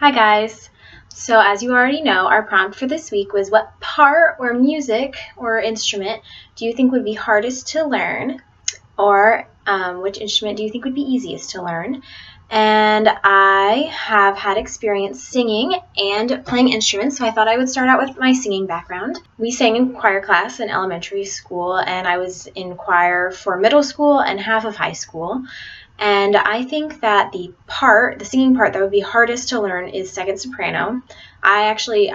Hi guys! So as you already know, our prompt for this week was what part or music or instrument do you think would be hardest to learn, or which instrument do you think would be easiest to learn? And I have had experience singing and playing instruments, so I thought I would start out with my singing background. We sang in choir class in elementary school, and I was in choir for middle school and half of high school. And I think that the singing part that would be hardest to learn is second soprano. I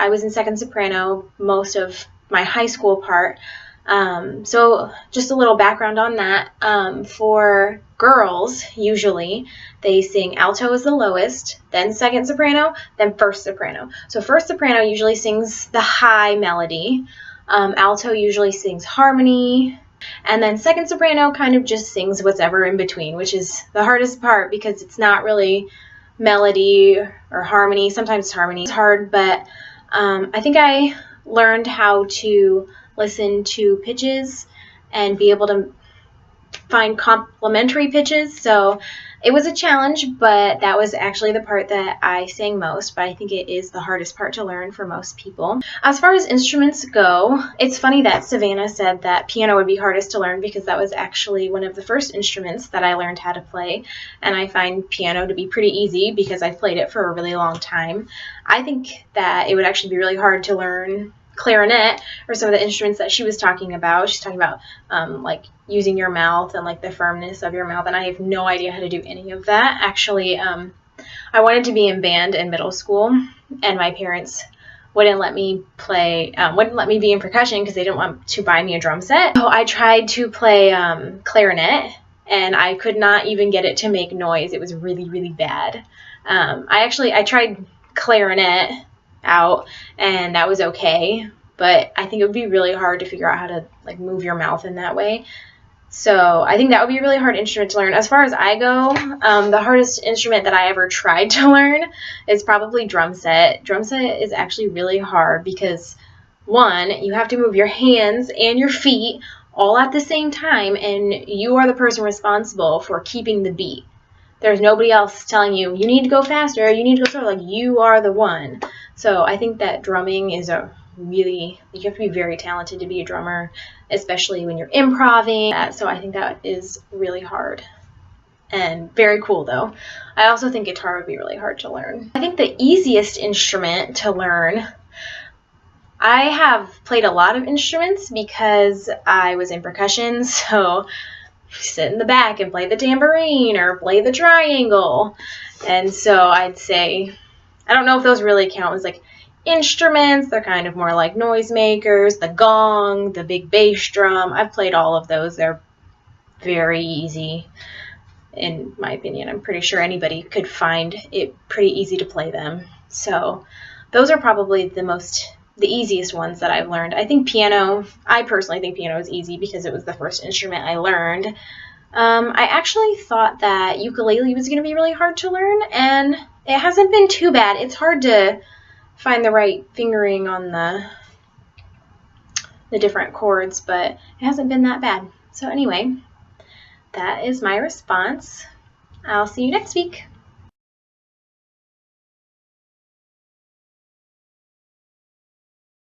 was in second soprano most of my high school part. So just a little background on that. For girls, usually, they sing alto is the lowest, then second soprano, then first soprano. So first soprano usually sings the high melody. Alto usually sings harmony. And then second soprano kind of just sings whatever in between, which is the hardest part because it's not really melody or harmony. Sometimes harmony is hard, but I think I learned how to listen to pitches and be able to find complementary pitches. So it was a challenge, but that was actually the part that I sang most, but I think it is the hardest part to learn for most people. As far as instruments go, it's funny that Savannah said that piano would be hardest to learn because that was actually one of the first instruments that I learned how to play, and I find piano to be pretty easy because I've played it for a really long time. I think that it would actually be really hard to learn clarinet or some of the instruments that she was talking about. She's talking about like using your mouth and like the firmness of your mouth, and I have no idea how to do any of that. Actually, I wanted to be in band in middle school, and my parents wouldn't let me be in percussion because they didn't want to buy me a drum set. So I tried to play clarinet, and I could not even get it to make noise. It was really, really bad. I tried clarinet out, and that was okay, but I think it would be really hard to figure out how to like move your mouth in that way. So I think that would be a really hard instrument to learn. As far as I go, the hardest instrument that I ever tried to learn is probably drum set. Drum set is actually really hard because, one, you have to move your hands and your feet all at the same time, and you are the person responsible for keeping the beat. There's nobody else telling you, you need to go faster, you need to go slower. Like, you are the one. So I think that drumming is you have to be very talented to be a drummer, especially when you're improvising. So I think that is really hard and very cool though. I also think guitar would be really hard to learn. I think the easiest instrument to learn, I have played a lot of instruments because I was in percussion, so sit in the back and play the tambourine or play the triangle. And so I'd say, I don't know if those really count as like instruments. They're kind of more like noisemakers, the gong, the big bass drum. I've played all of those. They're very easy, in my opinion. I'm pretty sure anybody could find it pretty easy to play them. So those are probably the easiest ones that I've learned. I personally think piano is easy because it was the first instrument I learned. I actually thought that ukulele was going to be really hard to learn, and it hasn't been too bad. It's hard to find the right fingering on the different chords, but it hasn't been that bad. So anyway, that is my response. I'll see you next week.